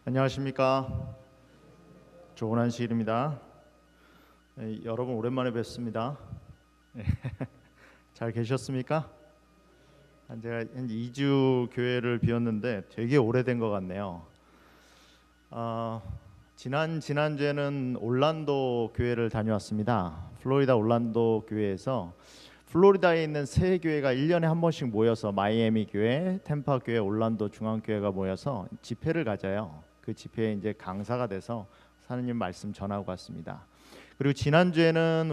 안녕하십니까. 조은한 시일입니다. 여러분 오랜만에 뵙습니다. 잘 계셨습니까? 제가 한 2주 교회를 비웠는데 되게 오래된 것 같네요. 지난주에는 올란도 교회를 다녀왔습니다. 플로리다 올란도 교회에서 플로리다에 있는 세 교회가 1년에 한 번씩 모여서 마이애미 교회, 템파 교회, 올란도 중앙교회가 모여서 집회를 가져요. 그 집회에 이제 강사가 돼서 하나님 말씀 전하고 갔습니다. 그리고 지난주에는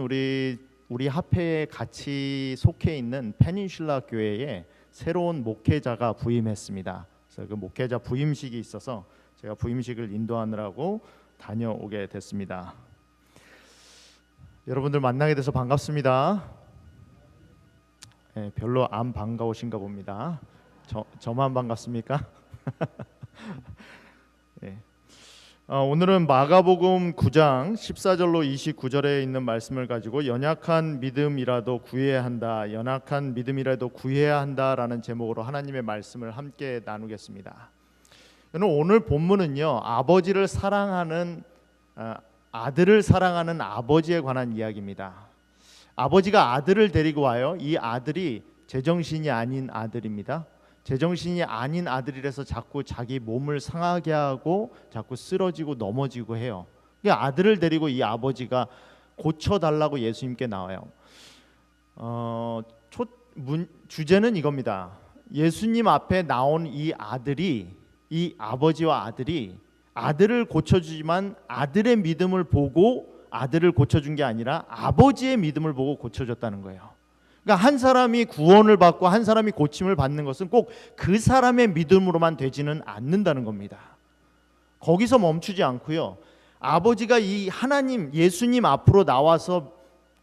우리 합회에 같이 속해 있는 페닌슐라 교회에 새로운 목회자가 부임했습니다. 그래서 그 목회자 부임식이 있어서 제가 부임식을 인도하느라고 다녀오게 됐습니다. 여러분들 만나게 돼서 반갑습니다. 별로 안 반가우신가 봅니다. 저만 반갑습니까? 오늘은 마가복음 9장 14절로 29절에 있는 말씀을 가지고 연약한 믿음이라도 구해야 한다, 연약한 믿음이라도 구해야 한다라는 제목으로 하나님의 말씀을 함께 나누겠습니다. 오늘 본문은요, 아버지를 사랑하는 아들을 사랑하는 아버지에 관한 이야기입니다. 아버지가 아들을 데리고 와요. 이 아들이 제정신이 아닌 아들입니다. 제정신이 아닌 아들이라서 자꾸 자기 몸을 상하게 하고 자꾸 쓰러지고 넘어지고 해요. 이 아들을 데리고 이 아버지가 고쳐달라고 예수님께 나와요. 주제는 이겁니다. 예수님 앞에 나온 이 아버지와 아들이 아들을 고쳐주지만 아들의 믿음을 보고 아들을 고쳐준 게 아니라 아버지의 믿음을 보고 고쳐줬다는 거예요. 그러니까 한 사람이 구원을 받고 한 사람이 고침을 받는 것은 꼭 그 사람의 믿음으로만 되지는 않는다는 겁니다. 거기서 멈추지 않고요, 아버지가 이 하나님 예수님 앞으로 나와서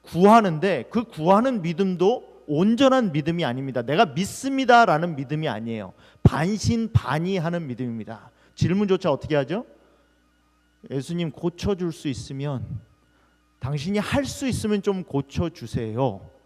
구하는데 그 구하는 믿음도 온전한 믿음이 아닙니다. 내가 믿습니다라는 믿음이 아니에요. 반신반의하는 믿음입니다. 질문조차 어떻게 하죠? 예수님 고쳐줄 수 있으면, 당신이 할 수 있으면 좀 고쳐주세요.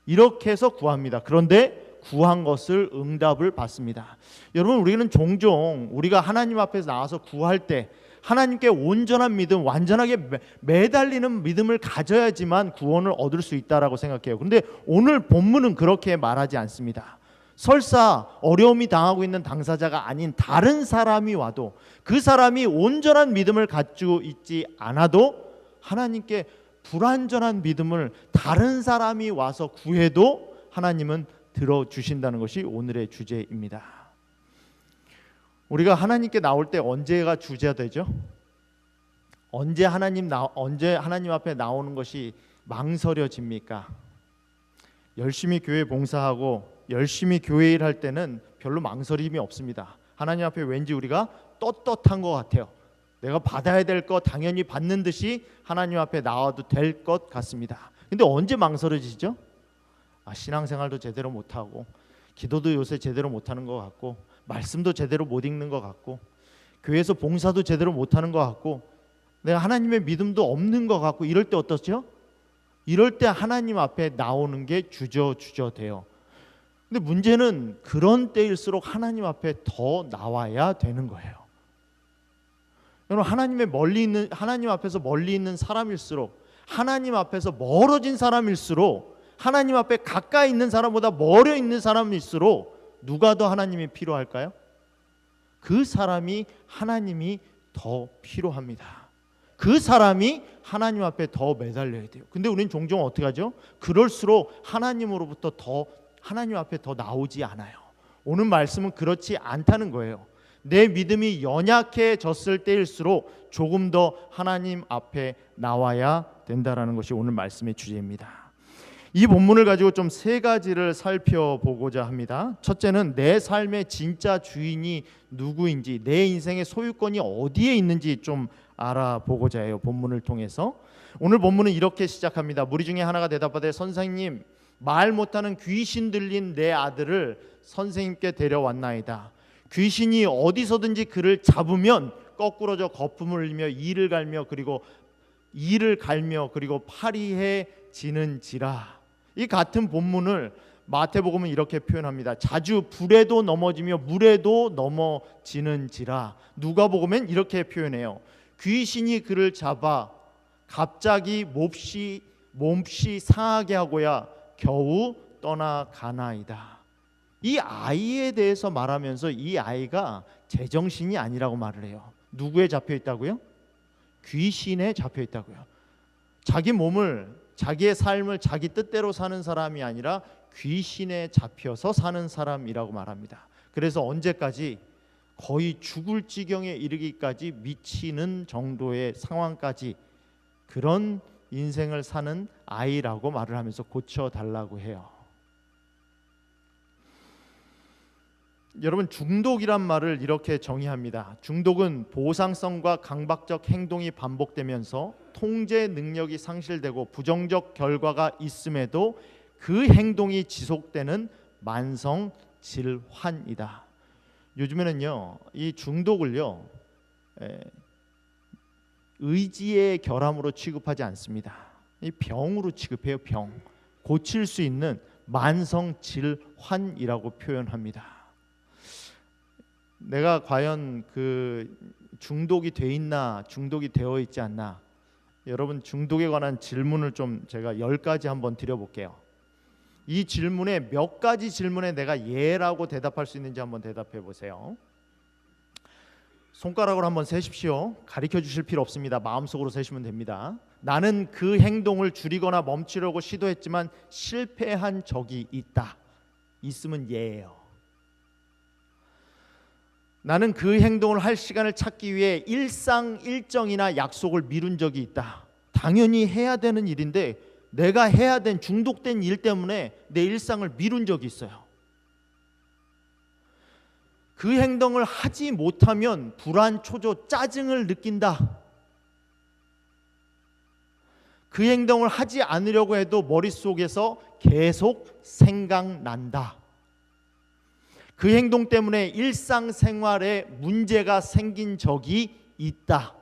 이렇게 해서 구합니다. 그런데 구한 것을 응답을 받습니다. 여러분, 우리는 종종 우리가 하나님 앞에서 나와서 구할 때 하나님께 온전한 믿음, 완전하게 매달리는 믿음을 가져야지만 구원을 얻을 수 있다라고 생각해요. 그런데 오늘 본문은 그렇게 말하지 않습니다. 설사 어려움이 당하고 있는 당사자가 아닌 다른 사람이 와도, 그 사람이 온전한 믿음을 가지고 있지 않아도 하나님께 불완전한 믿음을 다른 사람이 와서 구해도 하나님은 들어주신다는 것이 오늘의 주제입니다. 우리가 하나님께 나올 때 언제가 주제가 되죠? 언제 하나님 앞에 나오는 것이 망설여집니까? 열심히 교회 봉사하고 열심히 교회 일할 때는 별로 망설임이 없습니다. 하나님 앞에 왠지 우리가 떳떳한 것 같아요. 내가 받아야 될 것 당연히 받는 듯이 하나님 앞에 나와도 될 것 같습니다. 근데 언제 망설여지죠? 신앙생활도 제대로 못하고, 기도도 요새 제대로 못하는 것 같고, 말씀도 제대로 못 읽는 것 같고, 교회에서 봉사도 제대로 못하는 것 같고, 내가 하나님의 믿음도 없는 것 같고, 이럴 때 어떻죠? 이럴 때 하나님 앞에 나오는 게 주저돼요. 근데 문제는 그런 때일수록 하나님 앞에 더 나와야 되는 거예요. 여러분, 하나님 앞에서 멀리 있는 사람일수록, 하나님 앞에서 멀어진 사람일수록, 하나님 앞에 가까이 있는 사람보다 멀어 있는 사람일수록 누가 더 하나님이 필요할까요? 그 사람이 하나님이 더 필요합니다. 그 사람이 하나님 앞에 더 매달려야 돼요. 근데 우리는 종종 어떻게 하죠? 그럴수록 하나님으로부터 하나님 앞에 더 나오지 않아요. 오늘 말씀은 그렇지 않다는 거예요. 내 믿음이 연약해졌을 때일수록 조금 더 하나님 앞에 나와야 된다라는 것이 오늘 말씀의 주제입니다. 이 본문을 가지고 좀 세 가지를 살펴보고자 합니다. 첫째는 내 삶의 진짜 주인이 누구인지, 내 인생의 소유권이 어디에 있는지 좀 알아보고자 해요. 본문을 통해서. 오늘 본문은 이렇게 시작합니다. 무리 중에 하나가 대답하되, 선생님, 말 못하는 귀신 들린 내 아들을 선생님께 데려왔나이다. 귀신이 어디서든지 그를 잡으면 거꾸러져 거품을 흘리며 이를 갈며 그리고 파리해지는지라. 이 같은 본문을 마태복음은 이렇게 표현합니다. 자주 불에도 넘어지며 물에도 넘어지는지라. 누가복음은 이렇게 표현해요. 귀신이 그를 잡아 갑자기 몹시 상하게 하고야 겨우 떠나가나이다. 이 아이에 대해서 말하면서 이 아이가 제정신이 아니라고 말을 해요. 누구에 잡혀 있다고요? 귀신에 잡혀 있다고요. 자기 몸을, 자기의 삶을 자기 뜻대로 사는 사람이 아니라 귀신에 잡혀서 사는 사람이라고 말합니다. 그래서 언제까지? 거의 죽을 지경에 이르기까지 미치는 정도의 상황까지 그런 인생을 사는 아이라고 말을 하면서 고쳐달라고 해요. 여러분, 중독이란 말을 이렇게 정의합니다. 중독은 보상성과 강박적 행동이 반복되면서 통제 능력이 상실되고 부정적 결과가 있음에도 그 행동이 지속되는 만성 질환이다. 요즘에는요, 이 중독을요 의지의 결함으로 취급하지 않습니다. 이 병으로 취급해요. 병. 고칠 수 있는 만성 질환이라고 표현합니다. 내가 과연 그 중독이 돼 있나, 중독이 되어 있지 않나, 여러분 중독에 관한 질문을 좀 제가 10가지 한번 드려볼게요. 이 질문에 몇 가지 질문에 내가 예라고 대답할 수 있는지 한번 대답해 보세요. 손가락으로 한번 세십시오. 가르쳐 주실 필요 없습니다. 마음속으로 세시면 됩니다. 나는 그 행동을 줄이거나 멈추려고 시도했지만 실패한 적이 있다. 있으면 예예요. 나는 그 행동을 할 시간을 찾기 위해 일상일정이나 약속을 미룬 적이 있다. 당연히 해야 되는 일인데 내가 해야 된 중독된 일 때문에 내 일상을 미룬 적이 있어요. 그 행동을 하지 못하면 불안, 초조, 짜증을 느낀다. 그 행동을 하지 않으려고 해도 머릿속에서 계속 생각난다. 그 행동 때문에 일상생활에 문제가 생긴 적이 있다.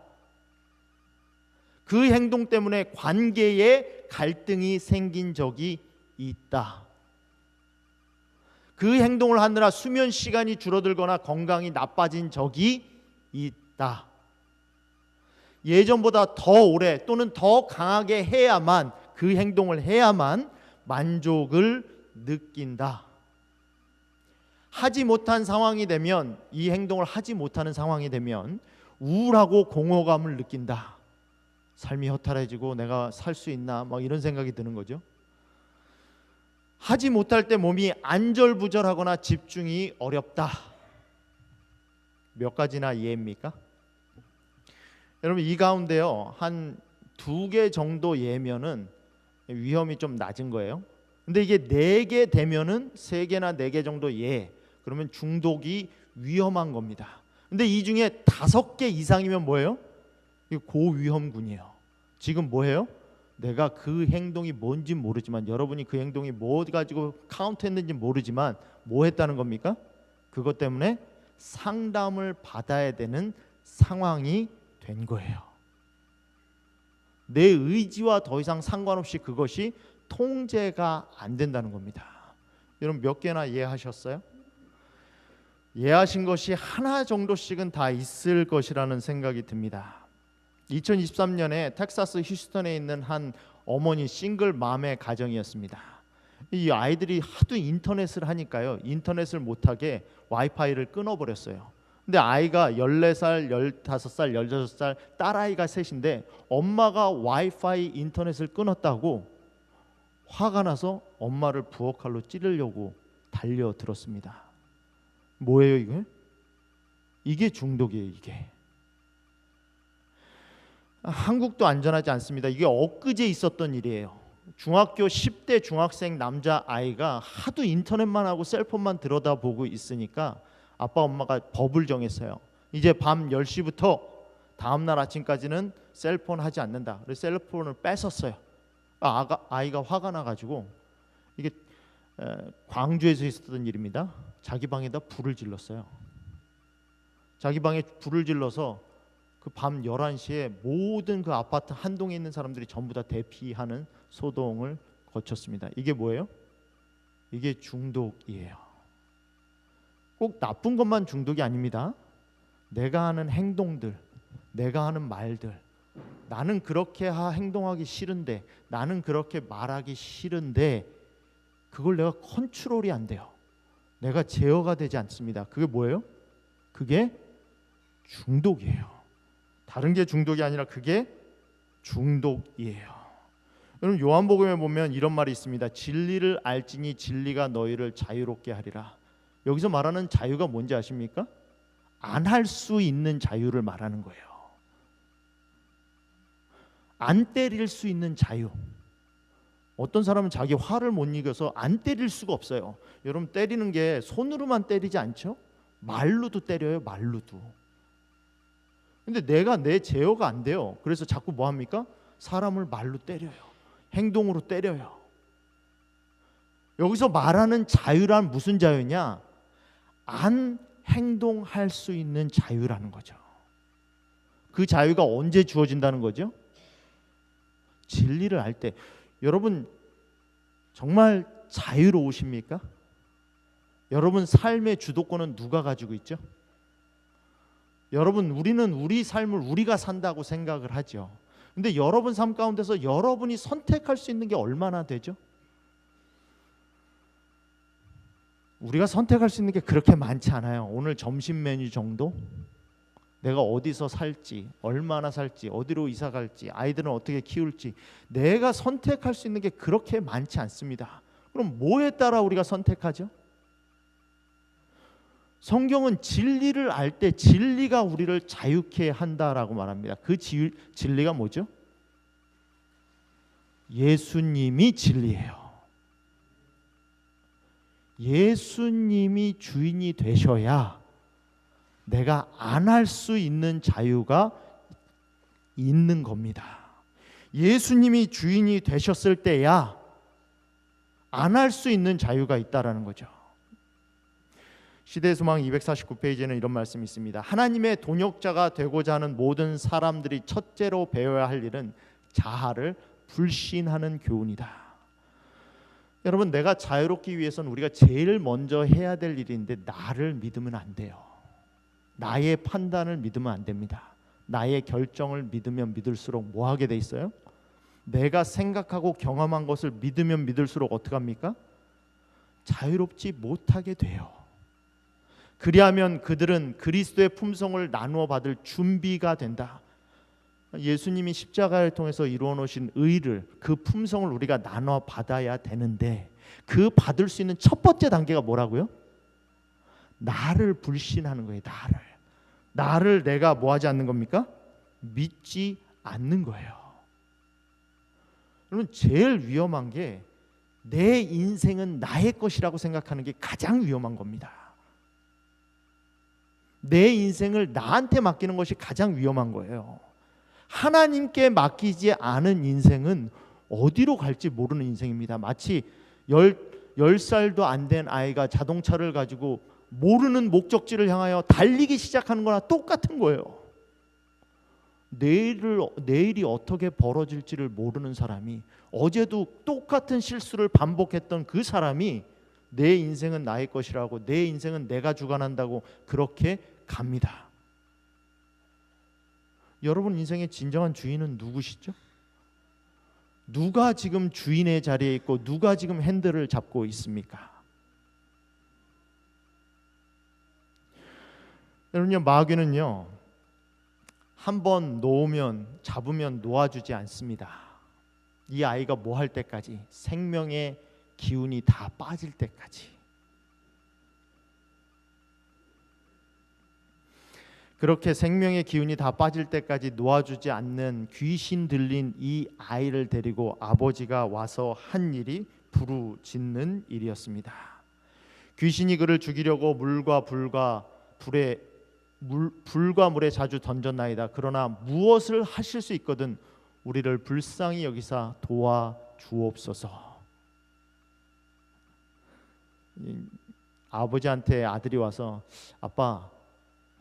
그 행동 때문에 관계에 갈등이 생긴 적이 있다. 그 행동을 하느라 수면 시간이 줄어들거나 건강이 나빠진 적이 있다. 예전보다 더 오래 또는 더 강하게 해야만, 그 행동을 해야만 만족을 느낀다. 하지 못한 상황이 되면, 이 행동을 하지 못하는 상황이 되면 우울하고 공허감을 느낀다. 삶이 허탈해지고 내가 살 수 있나 막 이런 생각이 드는 거죠. 하지 못할 때 몸이 안절부절하거나 집중이 어렵다. 몇 가지나 예입니까? 여러분, 이 가운데요 한 2개 정도 예면은 위험이 좀 낮은 거예요. 근데 이게 4개 되면은 3개나 4개 정도 예, 그러면 중독이 위험한 겁니다. 근데 이 중에 5개 이상이면 뭐예요? 이거 고위험군이에요. 지금 뭐예요? 내가 그 행동이 뭔지 모르지만, 여러분이 그 행동이 뭐 가지고 카운트했는지 모르지만 뭐 했다는 겁니까? 그것 때문에 상담을 받아야 되는 상황이 된 거예요. 내 의지와 더 이상 상관없이 그것이 통제가 안 된다는 겁니다. 여러분, 몇 개나 이해하셨어요? 이해하신 것이 하나 정도씩은 다 있을 것이라는 생각이 듭니다. 2023년에 텍사스 휴스턴에 있는 한 어머니 싱글맘의 가정이었습니다. 이 아이들이 하도 인터넷을 하니까요, 인터넷을 못하게 와이파이를 끊어버렸어요. 근데 아이가 14살, 15살, 16살 딸아이가 셋인데 엄마가 와이파이 인터넷을 끊었다고 화가 나서 엄마를 부엌칼로 찌르려고 달려들었습니다. 뭐예요 이게? 이게 중독이에요. 이게 한국도 안전하지 않습니다. 이게 엊그제 있었던 일이에요. 중학교 10대 중학생 남자아이가 하도 인터넷만 하고 셀폰만 들여다보고 있으니까 아빠 엄마가 법을 정했어요. 이제 밤 10시부터 다음날 아침까지는 셀폰 하지 않는다. 그래서 셀폰을 뺏었어요. 아이가 화가 나가지고, 이게 광주에서 있었던 일입니다. 자기 방에다 불을 질렀어요. 자기 방에 불을 질러서 그 밤 11시에 모든 그 아파트 한 동에 있는 사람들이 전부 다 대피하는 소동을 거쳤습니다. 이게 뭐예요? 이게 중독이에요. 꼭 나쁜 것만 중독이 아닙니다. 내가 하는 행동들, 내가 하는 말들, 나는 그렇게 행동하기 싫은데, 나는 그렇게 말하기 싫은데 그걸 내가 컨트롤이 안 돼요. 내가 제어가 되지 않습니다. 그게 뭐예요? 그게 중독이에요. 다른 게 중독이 아니라 그게 중독이에요. 여러분, 요한복음에 보면 이런 말이 있습니다. 진리를 알지니 진리가 너희를 자유롭게 하리라. 여기서 말하는 자유가 뭔지 아십니까? 안 할 수 있는 자유를 말하는 거예요. 안 때릴 수 있는 자유. 어떤 사람은 자기 화를 못 이겨서 안 때릴 수가 없어요. 여러분, 때리는 게 손으로만 때리지 않죠? 말로도 때려요. 말로도. 근데 내가 내 제어가 안 돼요. 그래서 자꾸 뭐 합니까? 사람을 말로 때려요. 행동으로 때려요. 여기서 말하는 자유란 무슨 자유냐? 안 행동할 수 있는 자유라는 거죠. 그 자유가 언제 주어진다는 거죠? 진리를 알 때. 여러분, 정말 자유로우십니까? 여러분 삶의 주도권은 누가 가지고 있죠? 여러분, 우리는 우리 삶을 우리가 산다고 생각을 하죠. 근데 여러분 삶 가운데서 여러분이 선택할 수 있는 게 얼마나 되죠? 우리가 선택할 수 있는 게 그렇게 많지 않아요. 오늘 점심 메뉴 정도? 내가 어디서 살지, 얼마나 살지, 어디로 이사 갈지, 아이들은 어떻게 키울지, 내가 선택할 수 있는 게 그렇게 많지 않습니다. 그럼 뭐에 따라 우리가 선택하죠? 성경은 진리를 알 때 진리가 우리를 자유케 한다라고 말합니다. 그 진리가 뭐죠? 예수님이 진리예요. 예수님이 주인이 되셔야 내가 안 할 수 있는 자유가 있는 겁니다. 예수님이 주인이 되셨을 때야 안 할 수 있는 자유가 있다라는 거죠. 시대의 소망 249페이지에는 이런 말씀이 있습니다. 하나님의 동역자가 되고자 하는 모든 사람들이 첫째로 배워야 할 일은 자아를 불신하는 교훈이다. 여러분, 내가 자유롭기 위해서는 우리가 제일 먼저 해야 될 일인데 나를 믿으면 안 돼요. 나의 판단을 믿으면 안 됩니다. 나의 결정을 믿으면 믿을수록 뭐 하게 돼 있어요? 내가 생각하고 경험한 것을 믿으면 믿을수록 어떻게 합니까? 자유롭지 못하게 돼요. 그리하면 그들은 그리스도의 품성을 나누어 받을 준비가 된다. 예수님이 십자가를 통해서 이루어 놓으신 의를, 그 품성을 우리가 나눠 받아야 되는데 그 받을 수 있는 첫 번째 단계가 뭐라고요? 나를 불신하는 거예요. 나를 내가 뭐 하지 않는 겁니까? 믿지 않는 거예요. 여러분, 제일 위험한 게 내 인생은 나의 것이라고 생각하는 게 가장 위험한 겁니다. 내 인생을 나한테 맡기는 것이 가장 위험한 거예요. 하나님께 맡기지 않은 인생은 어디로 갈지 모르는 인생입니다. 마치 10살도 안 된 아이가 자동차를 가지고 모르는 목적지를 향하여 달리기 시작하는 거나 똑같은 거예요. 내일이 어떻게 벌어질지를 모르는 사람이, 어제도 똑같은 실수를 반복했던 그 사람이 내 인생은 나의 것이라고, 내 인생은 내가 주관한다고 그렇게 갑니다. 여러분 인생의 진정한 주인은 누구시죠? 누가 지금 주인의 자리에 있고 누가 지금 핸들을 잡고 있습니까? 여러분요, 마귀는요 한번 잡으면 놓아주지 않습니다. 이 아이가 뭐 할 때까지, 생명의 기운이 다 빠질 때까지. 그렇게 생명의 기운이 다 빠질 때까지 놓아주지 않는 귀신 들린 이 아이를 데리고 아버지가 와서 한 일이 부르짖는 일이었습니다. 귀신이 그를 죽이려고 물과 물에 자주 던졌나이다. 그러나 무엇을 하실 수 있거든 우리를 불쌍히 여기사 도와주옵소서. 아버지한테 아들이 와서, 아빠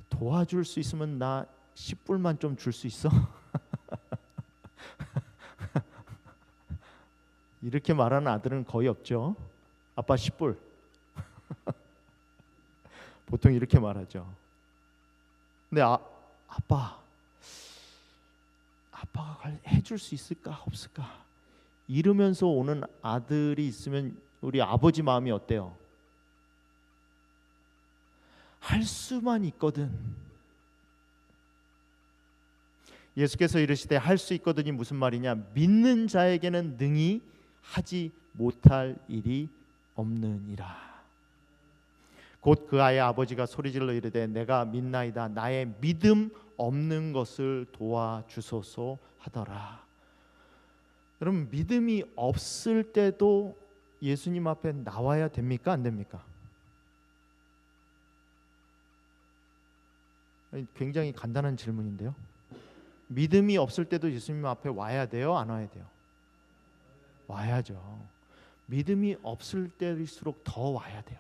도와줄 수 있으면 나 10불만 좀 줄 수 있어? 이렇게 말하는 아들은 거의 없죠. 아빠 10불. 보통 이렇게 말하죠. 근데 아빠가 해줄 수 있을까 없을까 이러면서 오는 아들이 있으면 우리 아버지 마음이 어때요? 할 수만 있거든. 예수께서 이르시되 할 수 있거든이 무슨 말이냐? 믿는 자에게는 능히 하지 못할 일이 없느니라. 곧 그 아이의 아버지가 소리질러 이르되 내가 믿나이다 나의 믿음 없는 것을 도와주소서 하더라. 여러분, 믿음이 없을 때도 예수님 앞에 나와야 됩니까? 안 됩니까? 굉장히 간단한 질문인데요. 믿음이 없을 때도 예수님 앞에 와야 돼요? 안 와야 돼요? 와야죠. 믿음이 없을 때일수록 더 와야 돼요.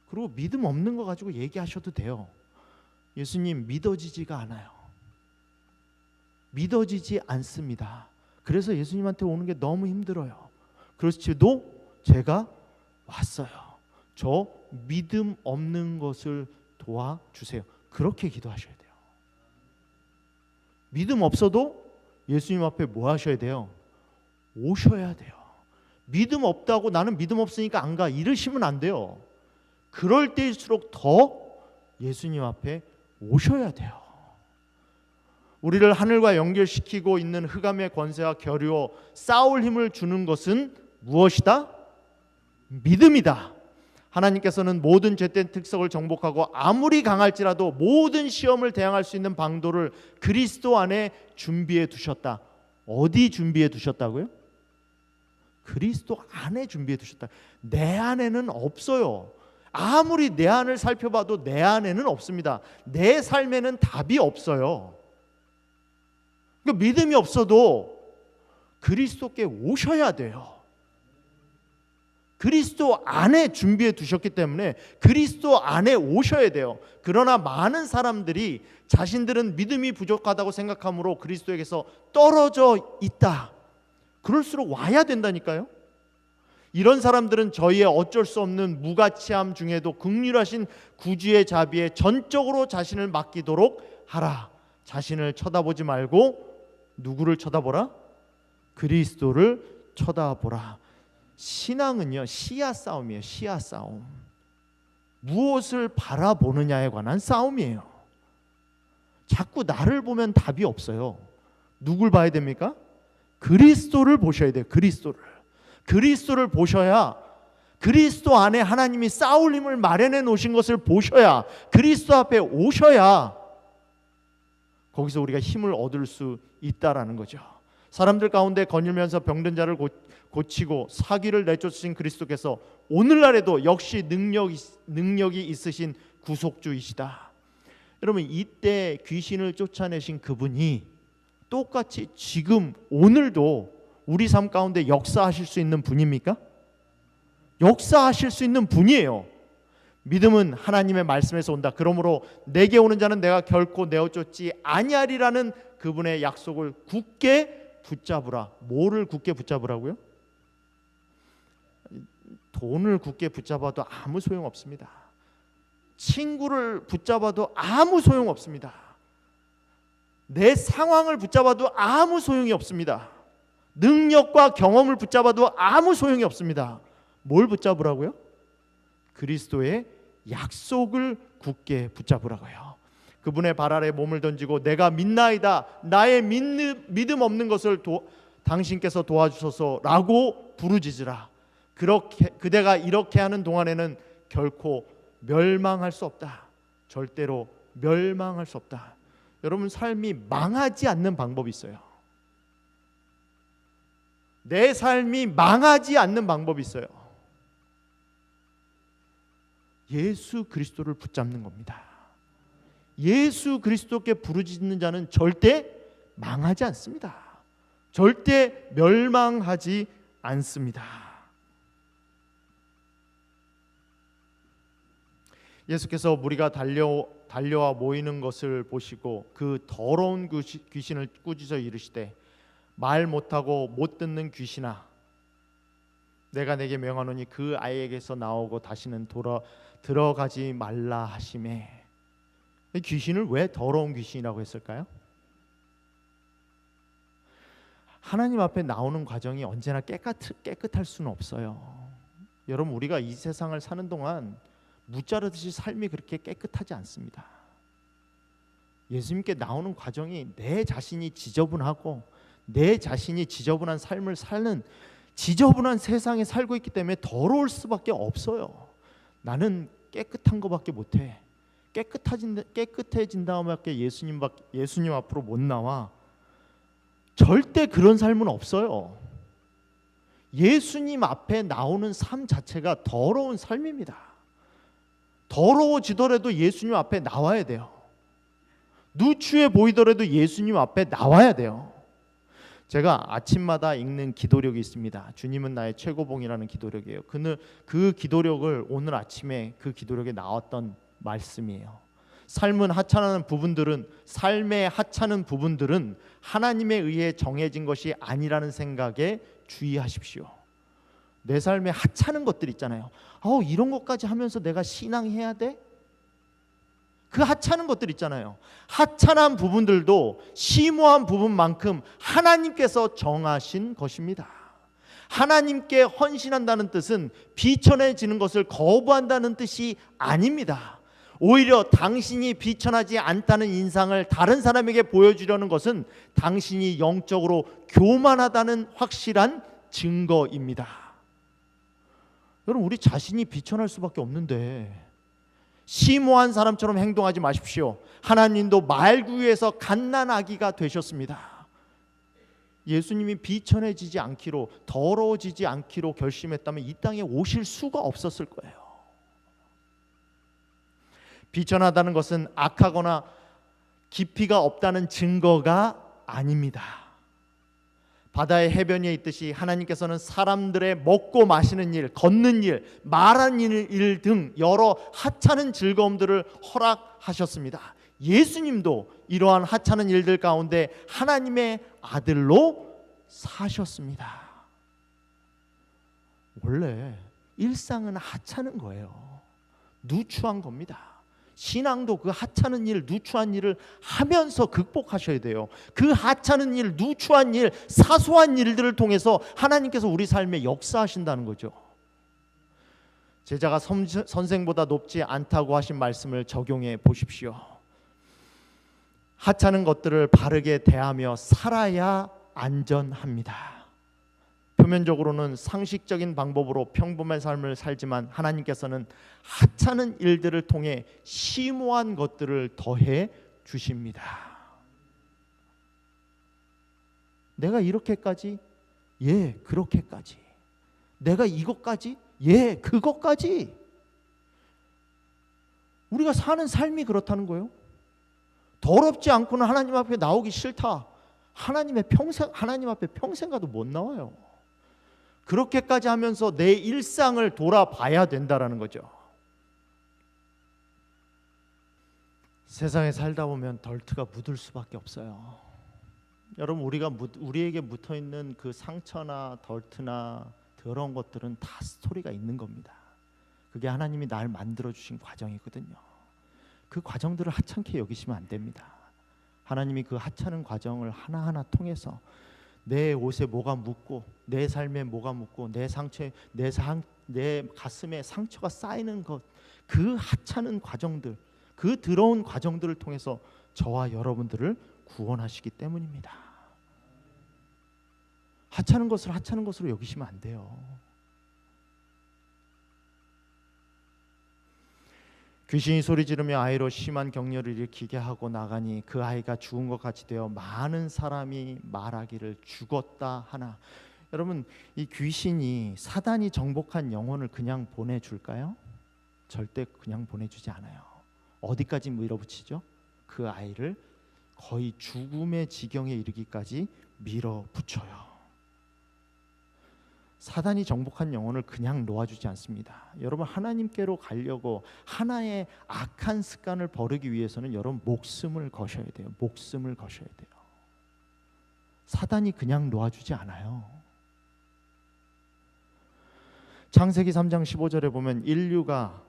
그리고 믿음 없는 거 가지고 얘기하셔도 돼요. 예수님 믿어지지가 않아요. 믿어지지 않습니다. 그래서 예수님한테 오는 게 너무 힘들어요. 그렇지도 제가 왔어요. 저 믿음 없는 것을 도와주세요. 그렇게 기도하셔야 돼요. 믿음 없어도 예수님 앞에 뭐 하셔야 돼요? 오셔야 돼요. 믿음 없다고 나는 믿음 없으니까 안 가 이러시면 안 돼요. 그럴 때일수록 더 예수님 앞에 오셔야 돼요. 우리를 하늘과 연결시키고 있는 흑암의 권세와 겨루어 싸울 힘을 주는 것은 무엇이다? 믿음이다. 하나님께서는 모든 죄된 특성을 정복하고 아무리 강할지라도 모든 시험을 대항할 수 있는 방도를 그리스도 안에 준비해 두셨다. 어디 준비해 두셨다고요? 그리스도 안에 준비해 두셨다. 내 안에는 없어요. 아무리 내 안을 살펴봐도 내 안에는 없습니다. 내 삶에는 답이 없어요. 그러니까 믿음이 없어도 그리스도께 오셔야 돼요. 그리스도 안에 준비해 두셨기 때문에 그리스도 안에 오셔야 돼요. 그러나 많은 사람들이 자신들은 믿음이 부족하다고 생각함으로 그리스도에게서 떨어져 있다. 그럴수록 와야 된다니까요. 이런 사람들은 저희의 어쩔 수 없는 무가치함 중에도 긍휼하신 구주의 자비에 전적으로 자신을 맡기도록 하라. 자신을 쳐다보지 말고 누구를 쳐다보라? 그리스도를 쳐다보라. 신앙은요, 시야 싸움이에요. 시야 싸움. 무엇을 바라보느냐에 관한 싸움이에요. 자꾸 나를 보면 답이 없어요. 누굴 봐야 됩니까? 그리스도를 보셔야 돼요. 그리스도를 보셔야, 그리스도 안에 하나님이 싸울 힘을 마련해 놓으신 것을 보셔야, 그리스도 앞에 오셔야 거기서 우리가 힘을 얻을 수 있다라는 거죠. 사람들 가운데 거닐면서 병든 자를 고치고 사기를 내쫓으신 그리스도께서 오늘날에도 역시 능력이 있으신 구속주이시다. 여러분, 이때 귀신을 쫓아내신 그분이 똑같이 지금 오늘도 우리 삶 가운데 역사하실 수 있는 분입니까? 역사하실 수 있는 분이에요. 믿음은 하나님의 말씀에서 온다. 그러므로 내게 오는 자는 내가 결코 내어쫓지 아니하리라는 그분의 약속을 굳게 붙잡으라. 뭐를 굳게 붙잡으라고요? 돈을 굳게 붙잡아도 아무 소용 없습니다. 친구를 붙잡아도 아무 소용 없습니다. 내 상황을 붙잡아도 아무 소용이 없습니다. 능력과 경험을 붙잡아도 아무 소용이 없습니다. 뭘 붙잡으라고요? 그리스도의 약속을 굳게 붙잡으라고요. 그분의 발 아래 몸을 던지고 내가 믿나이다. 나의 믿음 없는 것을 당신께서 도와주소서라고 부르짖으라. 그대가 이렇게 하는 동안에는 결코 멸망할 수 없다. 절대로 멸망할 수 없다. 여러분, 삶이 망하지 않는 방법이 있어요. 내 삶이 망하지 않는 방법이 있어요. 예수 그리스도를 붙잡는 겁니다. 예수 그리스도께 부르짖는 자는 절대 망하지 않습니다. 절대 멸망하지 않습니다. 예수께서 무리가 달려와 모이는 것을 보시고 그 더러운 귀신을 꾸짖어 이르시되 말 못하고 못 듣는 귀신아 내가 내게 명하노니 그 아이에게서 나오고 다시는 들어가지 말라 하시매. 이 귀신을 왜 더러운 귀신이라고 했을까요? 하나님 앞에 나오는 과정이 언제나 깨끗할 수는 없어요. 여러분, 우리가 이 세상을 사는 동안 무자르듯이 삶이 그렇게 깨끗하지 않습니다. 예수님께 나오는 과정이 내 자신이 지저분하고 내 자신이 지저분한 삶을 사는 지저분한 세상에 살고 있기 때문에 더러울 수밖에 없어요. 나는 깨끗한 것밖에 못해. 깨끗해진 다음밖에 예수님 앞으로 못 나와. 절대 그런 삶은 없어요. 예수님 앞에 나오는 삶 자체가 더러운 삶입니다. 더러워지더라도 예수님 앞에 나와야 돼요. 누추해 보이더라도 예수님 앞에 나와야 돼요. 제가 아침마다 읽는 기도력이 있습니다. 주님은 나의 최고봉이라는 기도력이에요. 그 기도력을 오늘 아침에 그 기도력에 나왔던 말씀이에요. 삶의 하찮은 부분들은 하나님에 의해 정해진 것이 아니라는 생각에 주의하십시오. 내 삶에 하찮은 것들 있잖아요. 이런 것까지 하면서 내가 신앙해야 돼? 그 하찮은 것들 있잖아요. 하찮은 부분들도 심오한 부분만큼 하나님께서 정하신 것입니다. 하나님께 헌신한다는 뜻은 비천해지는 것을 거부한다는 뜻이 아닙니다. 오히려 당신이 비천하지 않다는 인상을 다른 사람에게 보여주려는 것은 당신이 영적으로 교만하다는 확실한 증거입니다. 여러분, 우리 자신이 비천할 수밖에 없는데 심오한 사람처럼 행동하지 마십시오. 하나님도 말구유에서 갓난아기가 되셨습니다. 예수님이 비천해지지 않기로, 더러워지지 않기로 결심했다면 이 땅에 오실 수가 없었을 거예요. 비천하다는 것은 악하거나 깊이가 없다는 증거가 아닙니다. 바다의 해변에 있듯이 하나님께서는 사람들의 먹고 마시는 일, 걷는 일, 말하는 일 등 여러 하찮은 즐거움들을 허락하셨습니다. 예수님도 이러한 하찮은 일들 가운데 하나님의 아들로 사셨습니다. 원래 일상은 하찮은 거예요. 누추한 겁니다. 신앙도 그 하찮은 일, 누추한 일을 하면서 극복하셔야 돼요. 그 하찮은 일, 누추한 일, 사소한 일들을 통해서 하나님께서 우리 삶에 역사하신다는 거죠. 제자가 선생보다 높지 않다고 하신 말씀을 적용해 보십시오. 하찮은 것들을 바르게 대하며 살아야 안전합니다. 표면적으로는 상식적인 방법으로 평범한 삶을 살지만 하나님께서는 하찮은 일들을 통해 심오한 것들을 더해 주십니다. 내가 이렇게까지? 예, 그렇게까지. 내가 이것까지? 예, 그것까지. 우리가 사는 삶이 그렇다는 거예요. 더럽지 않고는 하나님 앞에 나오기 싫다. 하나님 앞에 평생 가도 못 나와요. 그렇게까지 하면서 내 일상을 돌아봐야 된다라는 거죠. 세상에 살다 보면 덜트가 묻을 수밖에 없어요. 여러분, 우리에게 묻어 있는 그 상처나 덜트나 더러운 것들은 다 스토리가 있는 겁니다. 그게 하나님이 날 만들어 주신 과정이거든요. 그 과정들을 하찮게 여기시면 안 됩니다. 하나님이 그 하찮은 과정을 하나하나 통해서 내 옷에 뭐가 묻고 내 삶에 뭐가 묻고 내 상처에 내 가슴에 상처가 쌓이는 것, 그 하찮은 과정들, 그 더러운 과정들을 통해서 저와 여러분들을 구원하시기 때문입니다. 하찮은 것을 하찮은 것으로 여기시면 안 돼요. 귀신이 소리 지르며 아이로 심한 격려를 일으키게 하고 나가니 그 아이가 죽은 것 같이 되어 많은 사람이 말하기를 죽었다 하나. 여러분, 이 귀신이 사단이 정복한 영혼을 그냥 보내줄까요? 절대 그냥 보내주지 않아요. 어디까지 밀어붙이죠? 그 아이를 거의 죽음의 지경에 이르기까지 밀어붙여요. 사단이 정복한 영혼을 그냥 놓아주지 않습니다. 여러분, 하나님께로 가려고 하나의 악한 습관을 버리기 위해서는 여러분 목숨을 거셔야 돼요. 목숨을 거셔야 돼요. 사단이 그냥 놓아주지 않아요. 창세기 3장 15절에 보면 인류가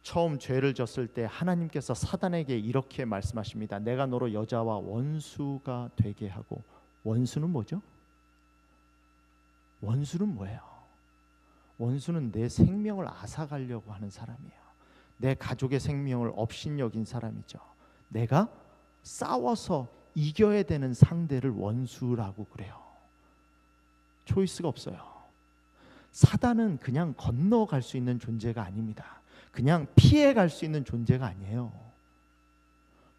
처음 죄를 졌을 때 하나님께서 사단에게 이렇게 말씀하십니다. 내가 너로 여자와 원수가 되게 하고. 원수는 뭐죠? 원수는 뭐예요? 원수는 내 생명을 앗아가려고 하는 사람이에요. 내 가족의 생명을 업신여긴 사람이죠. 내가 싸워서 이겨야 되는 상대를 원수라고 그래요. 초이스가 없어요. 사단은 그냥 건너갈 수 있는 존재가 아닙니다. 그냥 피해갈 수 있는 존재가 아니에요.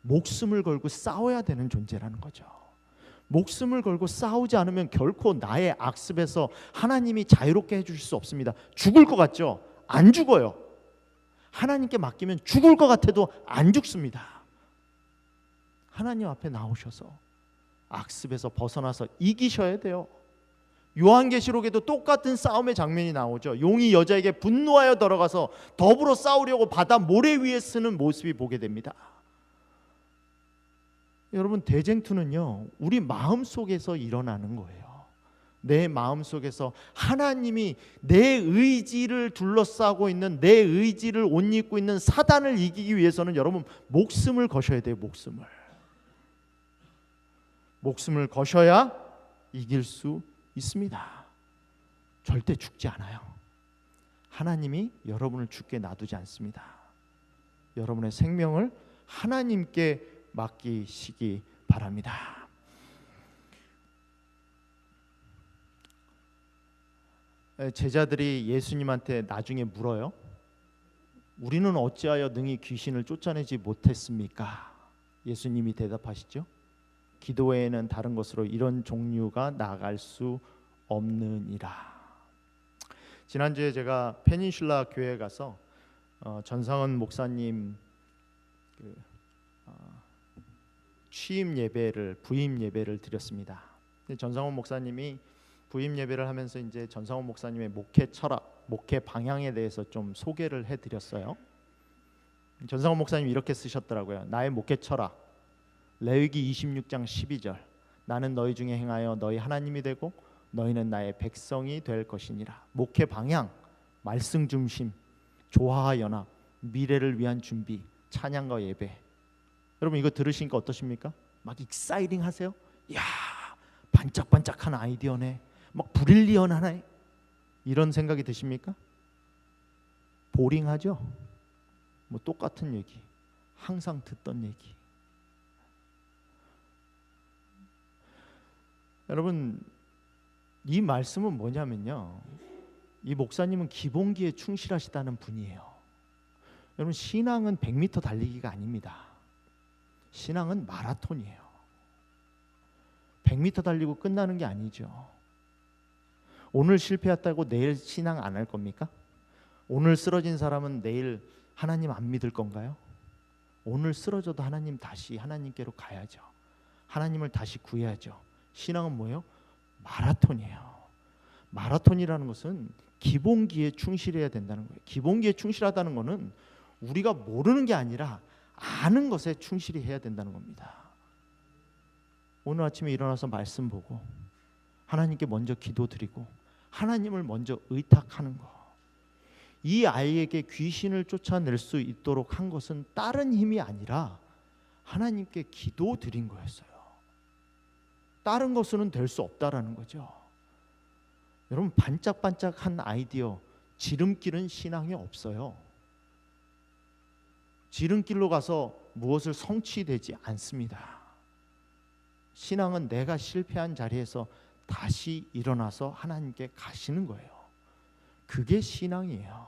목숨을 걸고 싸워야 되는 존재라는 거죠. 목숨을 걸고 싸우지 않으면 결코 나의 악습에서 하나님이 자유롭게 해주실 수 없습니다. 죽을 것 같죠? 안 죽어요. 하나님께 맡기면 죽을 것 같아도 안 죽습니다. 하나님 앞에 나오셔서 악습에서 벗어나서 이기셔야 돼요. 요한계시록에도 똑같은 싸움의 장면이 나오죠. 용이 여자에게 분노하여 들어가서 더불어 싸우려고 바다 모래 위에 쓰는 모습이 보게 됩니다. 여러분, 대쟁투는요, 우리 마음속에서 일어나는 거예요. 내 마음속에서 하나님이 내 의지를 둘러싸고 있는, 내 의지를 옷 입고 있는 사단을 이기기 위해서는 여러분 목숨을 거셔야 돼요. 목숨을 거셔야 이길 수 있습니다. 절대 죽지 않아요. 하나님이 여러분을 죽게 놔두지 않습니다. 여러분의 생명을 하나님께 맡기시기 바랍니다. 제자들이 예수님한테 나중에 물어요. 우리는 어찌하여 능히 귀신을 쫓아내지 못했습니까? 예수님이 대답하시죠. 기도 외에는 다른 것으로 이런 종류가 나갈 수 없느니라. 지난주에 제가 페닌슐라 교회에 가서 전상원 목사님 부임 예배를 드렸습니다. 전상원 목사님이 부임 예배를 하면서 이제 전상원 목사님의 목회 철학, 목회 방향에 대해서 좀 소개를 해드렸어요. 전상원 목사님이 이렇게 쓰셨더라고요. 나의 목회 철학, 레위기 26장 12절. 나는 너희 중에 행하여 너희 하나님이 되고 너희는 나의 백성이 될 것이니라. 목회 방향, 말씀 중심, 조화와 연합, 미래를 위한 준비, 찬양과 예배. 여러분 이거 들으시니까 어떠십니까? 막 익사이팅 하세요? 이야, 반짝반짝한 아이디어네, 막 브릴리언하네, 이런 생각이 드십니까? 보링하죠? 뭐 똑같은 얘기, 항상 듣던 얘기. 여러분 이 말씀은 뭐냐면요, 이 목사님은 기본기에 충실하시다는 분이에요. 여러분 신앙은 100m 달리기가 아닙니다. 신앙은 마라톤이에요. 100m 달리고 끝나는 게 아니죠. 오늘 실패했다고 내일 신앙 안 할 겁니까? 오늘 쓰러진 사람은 내일 하나님 안 믿을 건가요? 오늘 쓰러져도 하나님 다시 하나님께로 가야죠. 하나님을 다시 구해야죠. 신앙은 뭐예요? 마라톤이에요. 마라톤이라는 것은 기본기에 충실해야 된다는 거예요. 기본기에 충실하다는 것은 우리가 모르는 게 아니라 아는 것에 충실히 해야 된다는 겁니다. 오늘 아침에 일어나서 말씀 보고 하나님께 먼저 기도드리고 하나님을 먼저 의탁하는 거. 이 아이에게 귀신을 쫓아낼 수 있도록 한 것은 다른 힘이 아니라 하나님께 기도드린 거였어요. 다른 것으로는 될 수 없다라는 거죠. 여러분 반짝반짝한 아이디어, 지름길은 신앙이 없어요. 지름길로 가서 무엇을 성취되지 않습니다. 신앙은 내가 실패한 자리에서 다시 일어나서 하나님께 가시는 거예요. 그게 신앙이에요.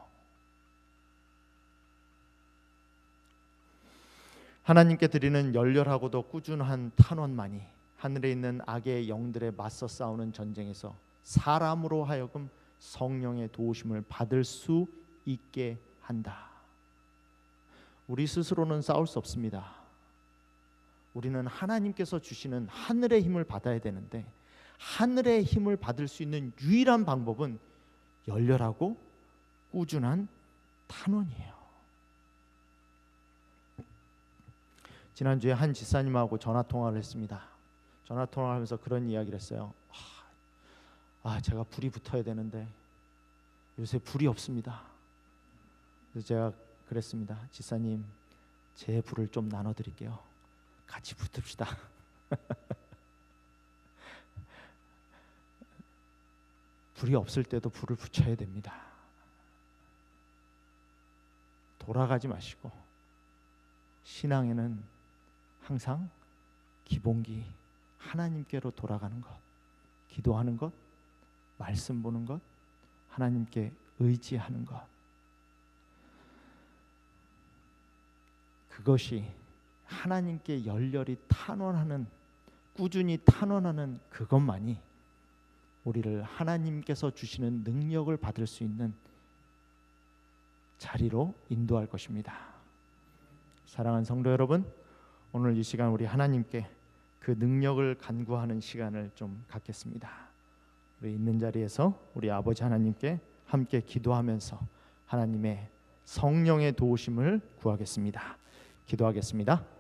하나님께 드리는 열렬하고도 꾸준한 탄원만이 하늘에 있는 악의 영들에 맞서 싸우는 전쟁에서 사람으로 하여금 성령의 도우심을 받을 수 있게 한다. 우리 스스로는 싸울 수 없습니다. 우리는 하나님께서 주시는 하늘의 힘을 받아야 되는데, 하늘의 힘을 받을 수 있는 유일한 방법은 열렬하고 꾸준한 탄원이에요. 지난주에 한 지사님하고 전화통화를 했습니다. 전화통화를 하면서 그런 이야기를 했어요. 제가 불이 붙어야 되는데 요새 불이 없습니다. 그래서 제가 그랬습니다. 지사님, 제 불을 좀 나눠드릴게요. 같이 붙읍시다. 불이 없을 때도 불을 붙여야 됩니다. 돌아가지 마시고, 신앙에는 항상 기본기 하나님께로 돌아가는 것, 기도하는 것, 말씀 보는 것, 하나님께 의지하는 것, 그것이 하나님께 열렬히 탄원하는, 꾸준히 탄원하는 그것만이 우리를 하나님께서 주시는 능력을 받을 수 있는 자리로 인도할 것입니다. 사랑하는 성도 여러분, 오늘 이 시간 우리 하나님께 그 능력을 간구하는 시간을 좀 갖겠습니다. 우리 있는 자리에서 우리 아버지 하나님께 함께 기도하면서 하나님의 성령의 도우심을 구하겠습니다. 기도하겠습니다.